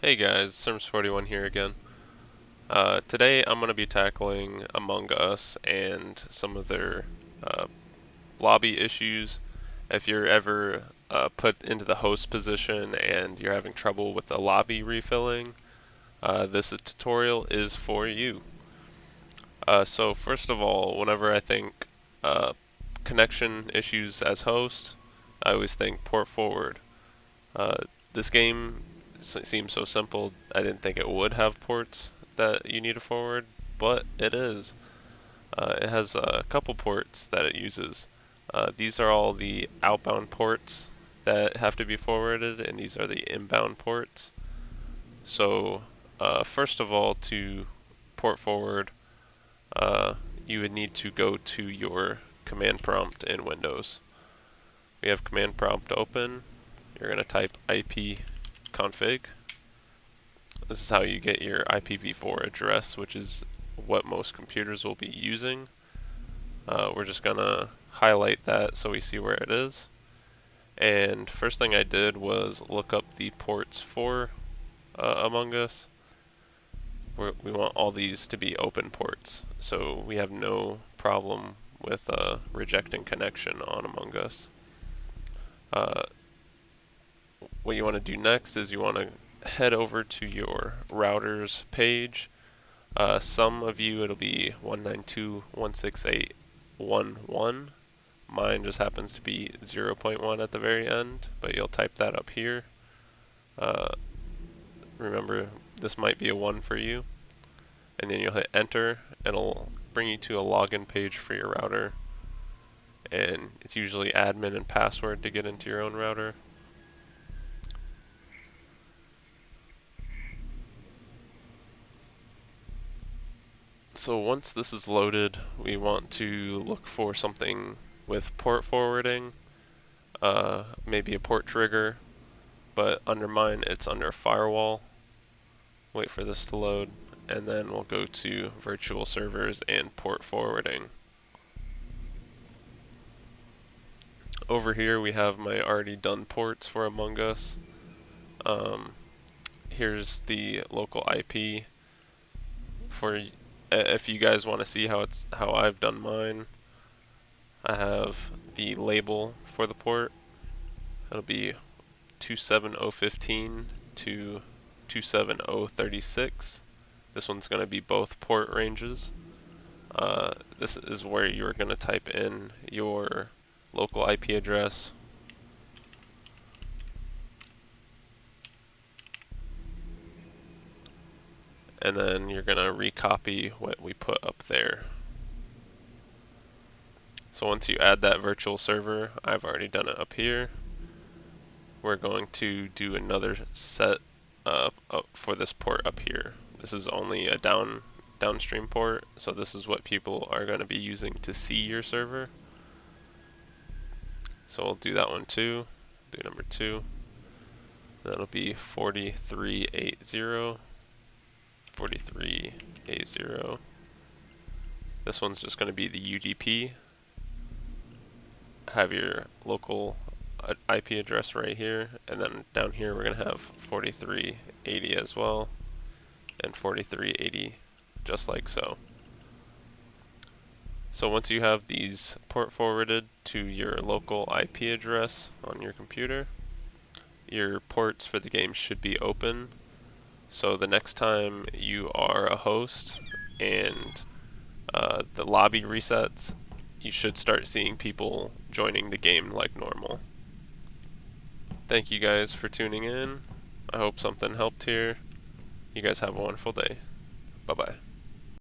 Hey guys, Sims41 here again. Today I'm going to be tackling Among Us and some of their uh, lobby issues. If you're ever put into the host position and you're having trouble with the lobby refilling, this tutorial is for you. So first of all, whenever I think uh, connection issues as host, I always think port forward. Uh, this game seems so simple, I didn't think it would have ports that you need to forward, but it is. It has a couple ports that it uses. These are all the outbound ports that have to be forwarded, and these are the inbound ports. So, first of all, to port forward, uh, you would need to go to your command prompt in Windows. We have command prompt open. You're going to type ipconfig. This is how you get your IPv4 address, which is what most computers will be using. We're just going to highlight that so we see where it is. And first thing I did was look up the ports for Among Us. We want all these to be open ports, so we have no problem with rejecting connection on Among Us. What you want to do next is you want to head over to your routers page. Some of you it'll be 192.168.1.1. Mine just happens to be 0.1 at the very end, but you'll type that up here. Remember, this might be a 1 for you. And then you'll hit enter. It'll bring you to a login page for your router. And it's usually admin and password to get into your own router. So once this is loaded, we want to look for something with port forwarding, maybe a port trigger, but under mine it's under firewall. Wait for this to load, and then we'll go to virtual servers and port forwarding. Over here we have my already done ports for Among Us. Here's the local IP for if you guys want to see how I've done mine. I have the label for the port. It'll be 27015 to 27036. This one's going to be both port ranges. This is where you're going to type in your local IP address. And then you're going to recopy what we put up there. So once you add that virtual server, I've already done it up here. We're going to do another set up for this port up here. This is only a downstream port, so this is what people are going to be using to see your server. So we'll do that one too. Do number 2. That'll be 4380. 4380. This one's just going to be the UDP. Have your local IP address right here, and then down here we're going to have 4380 as well, and 4380 just like so. So once you have these port forwarded to your local IP address on your computer, your ports for the game should be open. So the next time you are a host and the lobby resets, you should start seeing people joining the game like normal. Thank you guys for tuning in. I hope something helped here. You guys have a wonderful day. Bye-bye.